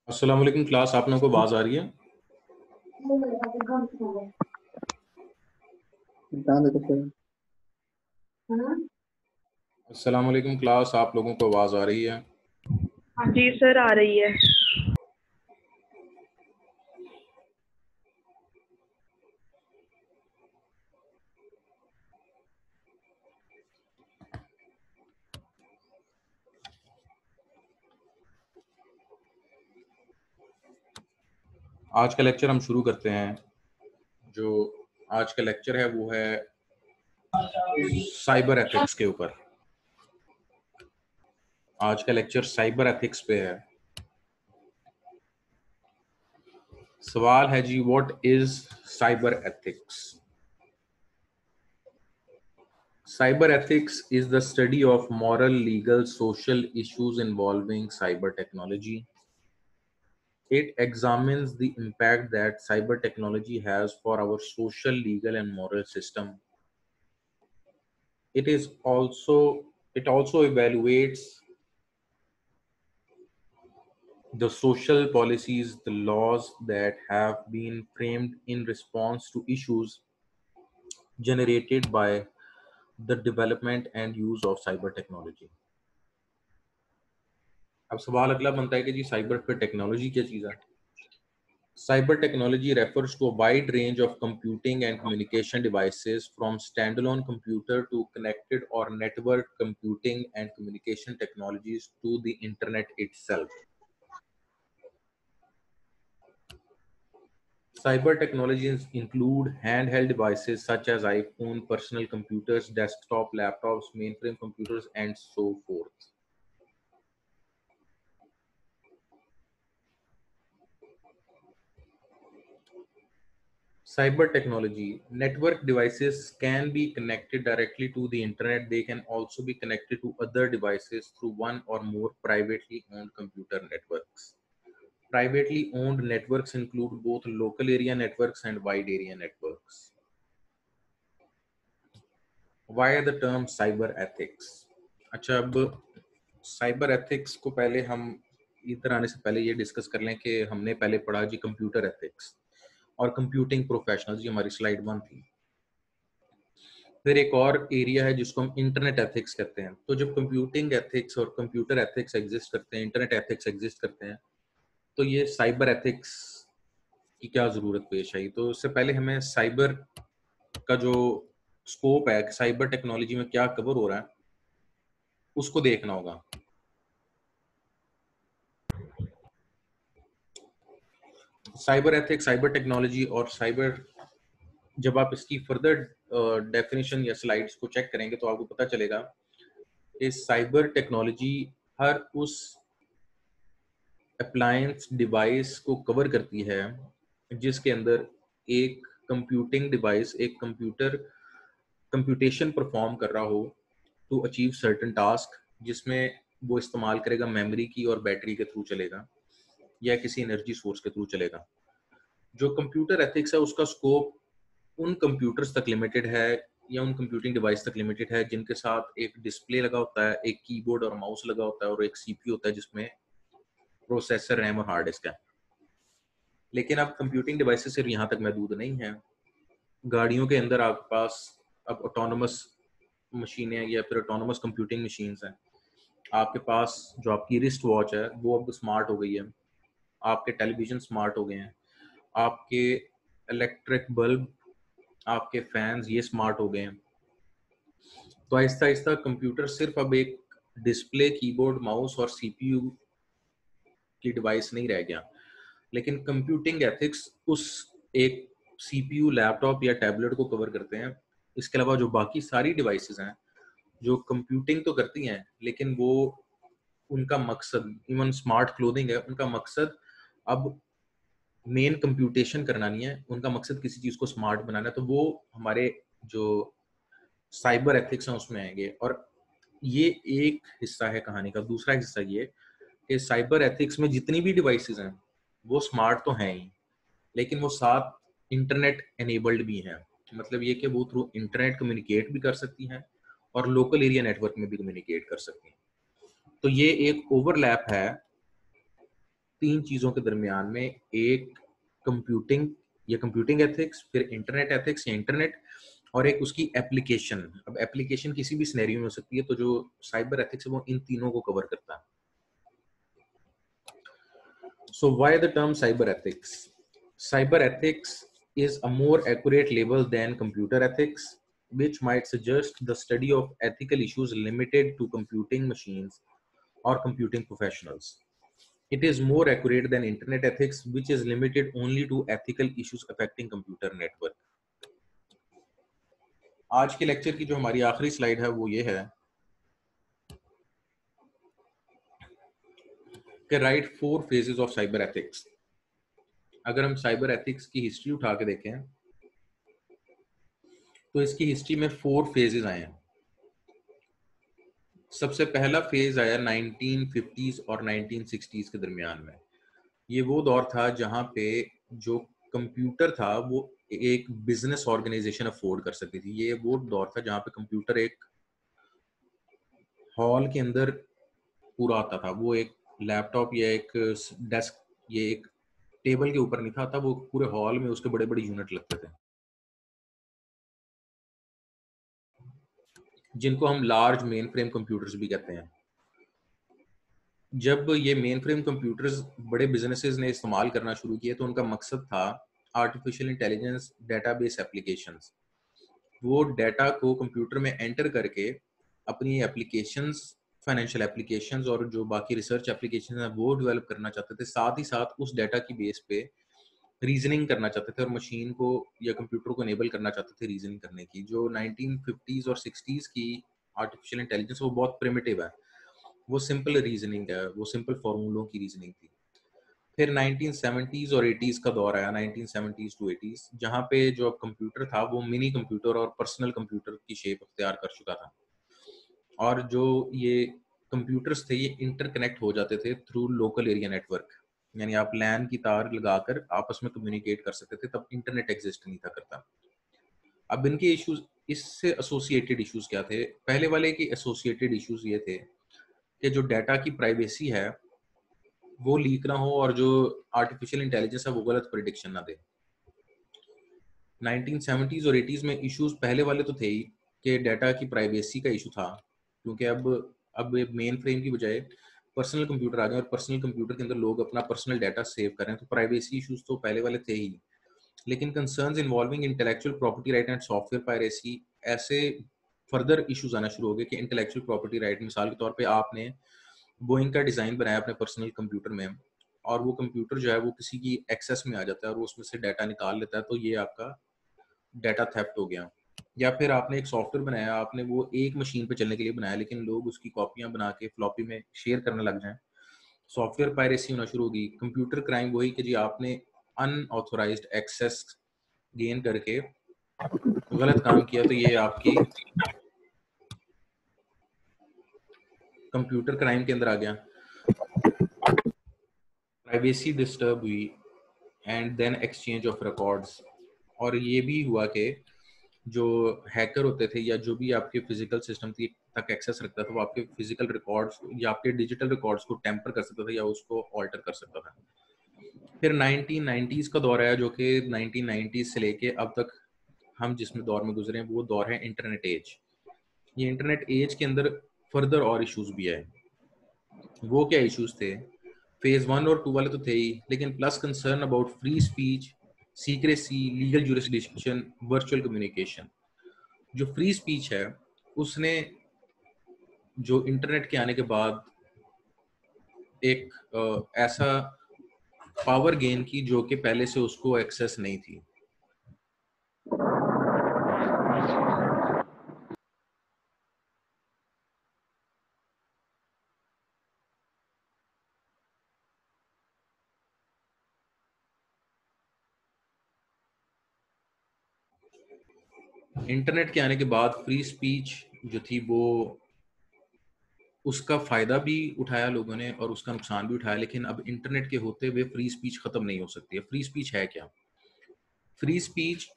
अस्सलाम वालेकुम क्लास, आप लोगों को आवाज आ रही है? अस्सलाम वालेकुम क्लास, आप लोगों को आवाज आ रही है? जी सर, आ रही है। आज का लेक्चर हम शुरू करते हैं। जो आज का लेक्चर है वो है साइबर एथिक्स के ऊपर। आज का लेक्चर साइबर एथिक्स पे है। सवाल है जी, what is cyber ethics? Cyber ethics is the study of moral, legal, social issues involving cyber technology. It examines the impact that cyber technology has for our social, legal, and moral system. It also evaluates the social policies, the laws that have been framed in response to issues generated by the development and use of cyber technology. अब सवाल अगला बनता है कि जी cyber पे technology क्या चीज़ है? Cyber technology refers to a wide range of computing and communication devices, from standalone computer to connected or network computing and communication technologies to the internet itself. Cyber technologies include handheld devices such as iPhone, personal computers, desktop laptops, mainframe computers, and so forth. Cyber technology. Network devices can be connected directly to the internet. They can also be connected to other devices through one or more privately owned computer networks. Privately owned networks include both local area networks and wide area networks. Why are the term cyber ethics? अच्छा, अब cyber ethics को पहले हम इधर आने से पहले ये डिस्कस कर लें कि हमने पहले पढ़ा जी कंप्यूटर एथिक्स और कंप्यूटिंग प्रोफेशनल्स, ये हमारी स्लाइड 1 थी। फिर एक और एरिया है जिसको हम इंटरनेट एथिक्स कहते हैं। तो जब कंप्यूटिंग एथिक्स और कंप्यूटर एथिक्स एग्जिस्ट करते हैं, इंटरनेट एथिक्स एग्जिस्ट करते हैं, तो ये साइबर एथिक्स की क्या ज़रूरत पेश आई? तो उससे पहले हमें साइबर का जो स्कोप है, साइबर टेक्नोलॉजी में क्या कवर हो रहा है, उसको देखना होगा। साइबर एथिक्स, साइबर टेक्नोलॉजी और साइबर, जब आप इसकी फर्दर डेफिनेशन या स्लाइड्स को चेक करेंगे तो आपको पता चलेगा कि साइबर टेक्नोलॉजी हर उस अप्लायंस डिवाइस को कवर करती है जिसके अंदर एक कंप्यूटिंग डिवाइस, एक कंप्यूटर कंप्यूटेशन परफॉर्म कर रहा हो टू अचीव सर्टेन टास्क, जिसमें वो इस्तेमाल करेगा मेमोरी की और बैटरी के थ्रू चलेगा या किसी एनर्जी सोर्स के थ्रू चलेगा। जो कंप्यूटर एथिक्स है उसका स्कोप उन कंप्यूटर्स तक लिमिटेड है या उन कंप्यूटिंग डिवाइस तक लिमिटेड है जिनके साथ एक डिस्प्ले लगा होता है, एक कीबोर्ड और माउस लगा होता है और एक सीपीयू होता है जिसमें प्रोसेसर, रैम और हार्ड डिस्क है। लेकिन अब कंप्यूटिंग डिवाइसेस सिर्फ यहाँ तक महदूद नहीं है। गाड़ियों के अंदर आपके पास अब ऑटोनोमस मशीनें या फिर ऑटोनोमस कंप्यूटिंग मशीन्स हैं। आपके पास जो आपकी रिस्ट वॉच है वो अब स्मार्ट हो गई है, आपके टेलीविजन स्मार्ट हो गए हैं, आपके इलेक्ट्रिक बल्ब, आपके फैंस ये स्मार्ट हो गए हैं। तो आहिस्ता आहिस्ता कंप्यूटर सिर्फ अब एक डिस्प्ले, कीबोर्ड, माउस और सीपीयू की डिवाइस नहीं रह गया। लेकिन कंप्यूटिंग एथिक्स उस एक सीपीयू, लैपटॉप या टैबलेट को कवर करते हैं। इसके अलावा जो बाकी सारी डिवाइसेस हैं जो कंप्यूटिंग तो करती हैं लेकिन वो, उनका मकसद, इवन स्मार्ट क्लोथिंग है, उनका मकसद अब मेन कंप्यूटेशन करना नहीं है, उनका मकसद किसी चीज को स्मार्ट बनाना है। तो वो हमारे जो साइबर एथिक्स हैं उसमें आएंगे। और ये एक हिस्सा है कहानी का। दूसरा हिस्सा ये कि साइबर एथिक्स में जितनी भी डिवाइसेस हैं वो स्मार्ट तो हैं ही, लेकिन वो साथ इंटरनेट एनेबल्ड भी हैं। मतलब ये कि वो थ्रू इंटरनेट कम्युनिकेट भी कर सकती हैं और लोकल एरिया नेटवर्क में भी कम्युनिकेट कर सकती हैं। तो ये एक ओवरलैप है तीन चीजों के दरमियान में, एक कंप्यूटिंग या कंप्यूटिंग एथिक्स, फिर इंटरनेट एथिक्स या इंटरनेट, और एक उसकी एप्लीकेशन। अब एप्लीकेशन किसी भी सिनेरियो में हो सकती है, तो जो साइबर एथिक्स है वो इन तीनों को कवर करता है। So why the term cyber ethics? Cyber ethics is a more accurate label than computer ethics, which might suggest the study of ethical issues limited to computing machines or computing professionals. It is more accurate than internet ethics, which is limited only to ethical issues affecting computer network. आज के lecture की जो हमारी आखिरी slide है वो ये है कि right 4 phases of cyber ethics. अगर हम साइबर एथिक्स की हिस्ट्री उठा के देखें तो इसकी हिस्ट्री में 4 फेजेस आए हैं। सबसे पहला फेज आया 1950s और 1960s के दरमियान में। ये वो दौर था जहां पे जो कंप्यूटर था वो एक बिजनेस ऑर्गेनाइजेशन अफोर्ड कर सकती थी। ये वो दौर था जहां पे कंप्यूटर एक हॉल के अंदर पूरा आता था। वो एक लैपटॉप या एक डेस्क, ये एक टेबल के ऊपर नहीं था, वो पूरे हॉल में उसके बड़े बड़े यूनिट लगते थे जिनको हम लार्ज मेन फ्रेम कंप्यूटर्स भी कहते हैं। जब ये मेन फ्रेम कंप्यूटर्स बड़े बिजनेसेस ने इस्तेमाल करना शुरू किए तो उनका मकसद था आर्टिफिशियल इंटेलिजेंस डेटाबेस एप्लीकेशंस। वो डाटा को कंप्यूटर में एंटर करके अपनी एप्लीकेशंस, फाइनेंशियल एप्लीकेशंस और जो बाकी रिसर्च एप्लीकेशंस हैं वो डेवलप करना चाहते थे। साथ ही साथ उस डाटा की बेस पे रीजनिंग करना चाहते थे और मशीन को या कंप्यूटर को इनेबल करना चाहते थे रीजनिंग करने की। जो 1950s और 60s की आर्टिफिशियल इंटेलिजेंस वो बहुत प्रिमिटिव है, वो सिंपल रीजनिंग है, वो सिंपल फॉर्मूलों की रीजनिंग थी। फिर 1970s और 80s का दौर आया, 1970s टू 80s, जहाँ पे जो कंप्यूटर था वो मिनी कंप्यूटर और पर्सनल कंप्यूटर की शेप अख्तियार कर चुका था। और जो ये कंप्यूटर्स थे ये इंटरकनेक्ट हो जाते थे थ्रू लोकल एरिया नेटवर्क, यानी आप लैन की तार लगाकर आपस में कम्युनिकेट कर सकते थे। तब इंटरनेट एग्जिस्ट नहीं था करता। अब इनके इश्यूज, इससे एसोसिएटेड इश्यूज क्या थे? पहले वाले के एसोसिएटेड इश्यूज ये थे कि जो डाटा की प्राइवेसी है वो लीक ना हो और जो आर्टिफिशियल इंटेलिजेंस है वो गलत प्रिडिक्शन ना दे। 1970s और 80s में इश्यूज पहले वाले तो थे ही कि डाटा की प्राइवेसी का इशू था, क्योंकि अब मेन फ्रेम की बजाय पर्सनल कंप्यूटर आ गए और पर्सनल कंप्यूटर के अंदर लोग अपना पर्सनल डाटा सेव कर रहे हैं, तो प्राइवेसी इश्यूज तो पहले वाले थे ही। लेकिन concerns involving intellectual property right and software piracy ऐसे फर्दर इश्यूज आना शुरू हो गए कि इंटेलेक्चुअल प्रॉपर्टी राइट, मिसाल के तौर पे आपने बोइंग का डिज़ाइन बनाया अपने पर्सनल कंप्यूटर में, और वो कंप्यूटर जो है वो किसी की एक्सेस में आ जाता है और वो उसमें से डाटा निकाल लेता है, तो ये आपका डाटा थेफ्ट हो गया। या फिर आपने एक सॉफ्टवेयर बनाया, आपने वो एक मशीन पे चलने के लिए बनाया, लेकिन लोग उसकी कॉपियां बना के फ्लॉपी में शेयर करने लग जाएं, सॉफ्टवेयर पायरेसी होना शुरू होगी। कंप्यूटर क्राइम वही कि जी आपने अनऑथोराइज्ड एक्सेस गेन करके गलत काम किया, तो ये आपकी कंप्यूटर क्राइम के अंदर आ गया। प्राइवेसी डिस्टर्ब हुई and then exchange of records. और ये भी हुआ कि जो हैकर होते थे या जो भी आपके फिजिकल सिस्टम तक एक्सेस रखता था, वो आपके फिजिकल रिकॉर्ड्स या आपके डिजिटल रिकॉर्ड्स को टेम्पर कर सकता था या उसको ऑल्टर कर सकता था। फिर 1990s का दौर आया, जो कि 1990s से लेके अब तक हम जिसमें दौर में गुजरे हैं वो दौर है इंटरनेट एज। ये इंटरनेट एज के अंदर फर्दर और इश्यूज भी आए। वो क्या इश्यूज थे? फेज 1 और 2 वाले तो थे ही, लेकिन plus concern about free speech, secrecy, legal jurisdiction, virtual communication. जो फ्री स्पीच है उसने जो इंटरनेट के आने के बाद एक ऐसा पावर गेन की जो कि पहले से उसको एक्सेस नहीं थी। इंटरनेट के आने के बाद फ्री स्पीच जो थी वो, उसका फायदा भी उठाया लोगों ने और उसका नुकसान भी उठाया, लेकिन अब इंटरनेट के होते हुए फ्री स्पीच खत्म नहीं हो सकती है। फ्री स्पीच है क्या? फ्री स्पीच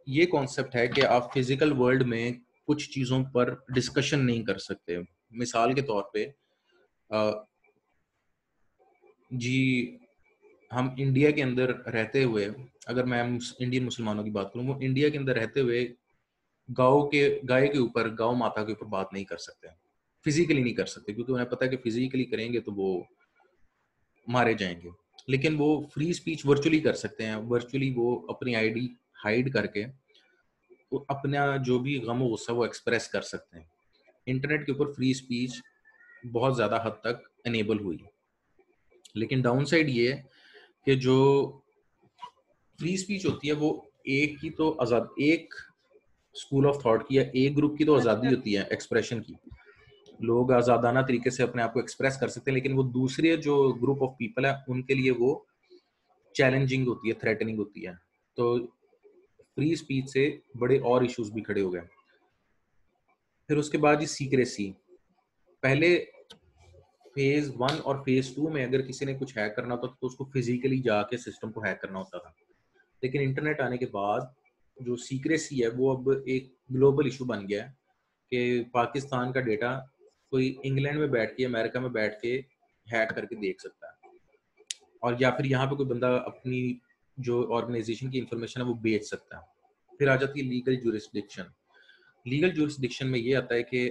ये कॉन्सेप्ट है कि आप फिजिकल वर्ल्ड में कुछ चीज़ों पर डिस्कशन नहीं कर सकते। मिसाल के तौर पे जी, हम इंडिया के अंदर रहते हुए, अगर मैं इंडियन मुसलमानों की बात करूं, वो इंडिया के अंदर रहते हुए गाय के ऊपर, गौ माता के ऊपर बात नहीं कर सकते, फिजिकली नहीं कर सकते, क्योंकि उन्हें पता है कि फिजिकली करेंगे तो वो मारे जाएंगे। लेकिन वो फ्री स्पीच वर्चुअली कर सकते हैं। वर्चुअली वो अपनी आईडी हाइड करके वो अपना जो भी गम और गुस्सा वो एक्सप्रेस कर सकते हैं। इंटरनेट के ऊपर फ्री स्पीच बहुत ज़्यादा हद तक एनेबल हुई, लेकिन डाउन साइड ये है कि जो फ्री स्पीच होती है वो एक की तो आज़ाद, एक स्कूल ऑफ थॉट की या एक ग्रुप की तो आज़ादी होती है एक्सप्रेशन की, लोग आज़ादाना तरीके से अपने आप को एक्सप्रेस कर सकते हैं, लेकिन वो दूसरे जो ग्रुप ऑफ पीपल है उनके लिए वो चैलेंजिंग होती है, थ्रेटनिंग होती है। तो फ्री स्पीच से बड़े और इश्यूज भी खड़े हो गए। फिर उसके बाद ये सीक्रेसी। पहले फेज 1 और फेज 2 में अगर किसी ने कुछ हैक करना होता तो उसको फिजिकली जाके सिस्टम को हैक करना होता था, लेकिन इंटरनेट आने के बाद जो सीक्रेसी है वो अब एक ग्लोबल इशू बन गया है कि पाकिस्तान का डेटा कोई इंग्लैंड में बैठ के, अमेरिका में बैठ के हैक करके देख सकता है, और या फिर यहाँ पे कोई बंदा अपनी जो ऑर्गेनाइजेशन की इंफॉर्मेशन है वो बेच सकता है। फिर आ जाती है लीगल जुरिस्डिक्शन। लीगल जुरिस्डिक्शन में ये आता है कि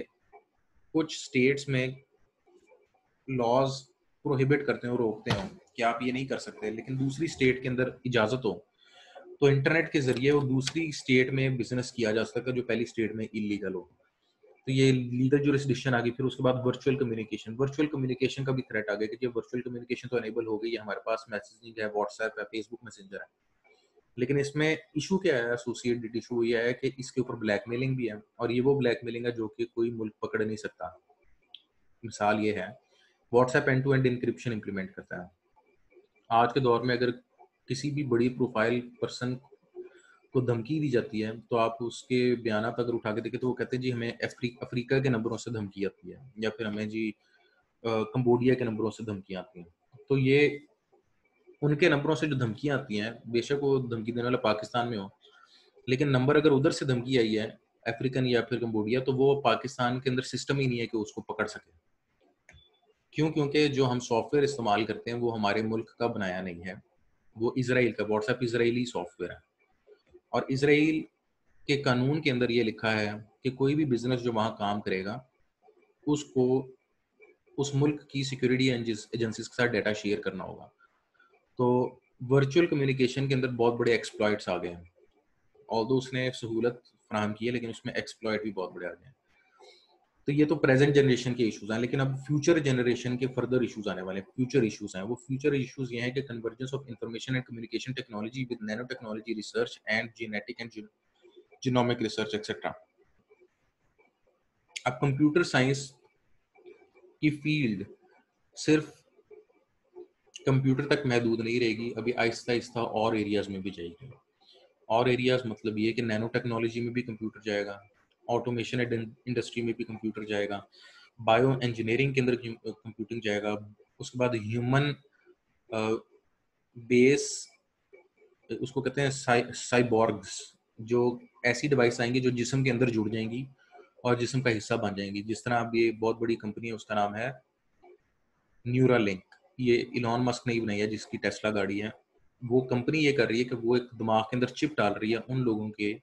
कुछ स्टेट्स में लॉज प्रोहिबिट करते हैं और रोकते हैं कि आप ये नहीं कर सकते, लेकिन दूसरी स्टेट के अंदर इजाजत हो तो इंटरनेट के जरिए वो दूसरी स्टेट में बिजनेस किया जा सकता है जो पहली स्टेट में इलीगल हो। तो ये लीगल जुरिस्डिक्शन आ गई। फिर उसके बाद वर्चुअल कम्युनिकेशन। वर्चुअल कम्युनिकेशन का भी थ्रेट आ गया कि वर्चुअल कम्युनिकेशन तो अनेबल हो गई है, हमारे पास मैसेजिंग है, व्हाट्सएप है, फेसबुक मैसेंजर है, लेकिन इसमें इशू क्या है? एसोसिएटेड इशू ये है कि इसके ऊपर ब्लैकमेलिंग भी है, और ये वो ब्लैकमेलिंग है जो कि कोई मुल्क पकड़ नहीं सकता। मिसाल ये है, WhatsApp end to end encryption implement करता है। आज के दौर में अगर किसी भी बड़ी प्रोफाइल पर्सन को धमकी दी जाती है तो आप उसके बयान अगर उठा के देखें तो वो कहते हैं जी हमें अफ्रीका के नंबरों से धमकी आती है, या फिर हमें जी कंबोडिया के नंबरों से धमकी आती हैं। तो ये उनके नंबरों से जो धमकियां आती हैं, बेशक वो धमकी देने वाला पाकिस्तान में हो, लेकिन नंबर अगर उधर से धमकी आई है, अफ्रीकन या फिर कंबोडिया, तो वो पाकिस्तान के अंदर सिस्टम ही नहीं है कि उसको पकड़ सके। क्यों? क्योंकि जो हम सॉफ्टवेयर इस्तेमाल करते हैं वो हमारे मुल्क का बनाया नहीं है, वो इसराइल का। व्हाट्सएप इसराइली सॉफ्टवेयर है, और इसराइल के कानून के अंदर ये लिखा है कि कोई भी बिजनेस जो वहाँ काम करेगा उसको उस मुल्क की सिक्योरिटी एजेंसीज के साथ डाटा शेयर करना होगा। तो वर्चुअल कम्युनिकेशन के अंदर बहुत बड़े एक्सप्लॉइट्स आ गए हैं। ऑल्दो उसने सहूलत फराहम की है, लेकिन उसमें एक्सप्लॉइट भी बहुत बड़े आ गए हैं। तो ये तो प्रेजेंट जनरेशन के इश्यूज हैं, लेकिन अब फ्यूचर जनरेशन के फर्दर इश्यूज आने वाले हैं। फ्यूचर इश्यूज हैं, वो फ्यूचर इश्यूज ये हैं कि convergence of information and communication technology with nano technology research and genetic and genomic research etcetera. अब कंप्यूटर साइंस की फील्ड सिर्फ कंप्यूटर तक महदूद नहीं रहेगी, अभी आहिस्ता आहिस्ता और एरियाज में भी जाएगी। और एरियाज मतलब ये कि नैनो टेक्नोलॉजी में भी कंप्यूटर जाएगा, ऑटोमेशन इंडस्ट्री में भी कंप्यूटर जाएगा, बायो इंजीनियरिंग के अंदर कंप्यूटिंग जाएगा, उसके बाद ह्यूमन बेस, उसको कहते हैं साइबॉर्ग्स, जो ऐसी डिवाइस आएंगी जो जिस्म के अंदर जुड़ जाएंगी और जिस्म का हिस्सा बन जाएंगी। जिस तरह अब ये बहुत बड़ी कंपनी है, उसका नाम है न्यूरालिंक। ये इलॉन मस्क ने ही बनाई है, जिसकी टेस्ला गाड़ी है। वो कंपनी ये कर रही है कि वो एक दिमाग के अंदर चिप डाल रही है उन लोगों के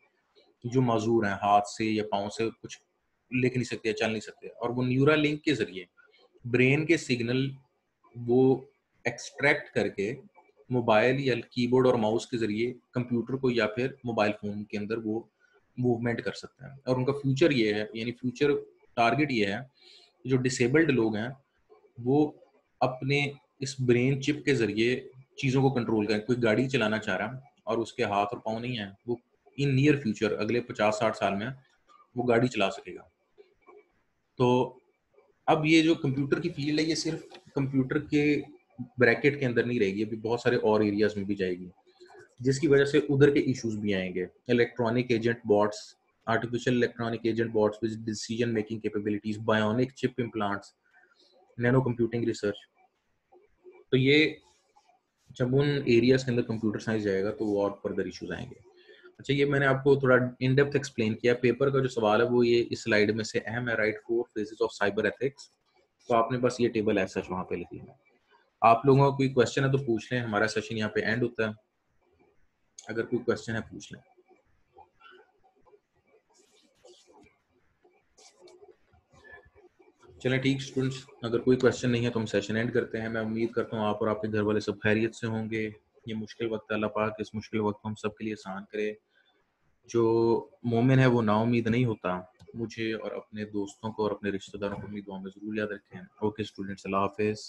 जो माजूर हैं, हाथ से या पाँव से कुछ लिख नहीं सकते या चल नहीं सकते, और वो न्यूरा लिंक के जरिए ब्रेन के सिग्नल वो एक्सट्रैक्ट करके मोबाइल या कीबोर्ड और माउस के जरिए कंप्यूटर को या फिर मोबाइल फोन के अंदर वो मूवमेंट कर सकते हैं। और उनका फ्यूचर ये है, यानी फ्यूचर टारगेट ये है, जो डिसेबल्ड लोग हैं वो अपने इस ब्रेन चिप के जरिए चीज़ों को कंट्रोल करें। कोई गाड़ी चलाना चाह रहा है और उसके हाथ और पाँव नहीं है, वो इन नियर फ्यूचर अगले 50-60 साल में वो गाड़ी चला सकेगा। तो अब ये जो कंप्यूटर की फील्ड है, ये सिर्फ कंप्यूटर के ब्रैकेट के अंदर नहीं रहेगी, अभी बहुत सारे और एरियाज में भी जाएगी, जिसकी वजह से उधर के इश्यूज भी आएंगे। Electronic agent bots, artificial electronic agent bots with decision making capabilities, bionic chip implants, nano computing research. तो ये जब उन एरियाज के अंदर कंप्यूटर साइंस जाएगा तो वो और फर्दर इश्यूज आएंगे। अच्छा, ये मैंने आपको थोड़ा इन डेप्थ एक्सप्लेन किया। पेपर का जो सवाल है वो ये इस स्लाइड में से अहम है, right 4 phases of cyber ethics. तो आपने बस ये टेबल ऐसा वहाँ पे लिख लेना। आप लोगों का कोई क्वेश्चन है तो पूछ लें, हमारा सेशन यहाँ पे एंड होता है। अगर कोई क्वेश्चन है पूछ लें। चलें ठीक स्टूडेंट्स, अगर कोई क्वेश्चन नहीं है तो हम सेशन एंड करते हैं। मैं उम्मीद करता हूँ आप और आपके घर वाले सब खैरियत से होंगे। ये मुश्किल वक्त, अल्लाह पाक इस मुश्किल वक्त को हम सब के लिए आसान करे। जो मोमिन है वो नाउम्मीद नहीं होता। मुझे और अपने दोस्तों को और अपने रिश्तेदारों को अपनी दुआ में ज़रूर याद रखें। ओके स्टूडेंट्स, अल्लाह हाफिज़।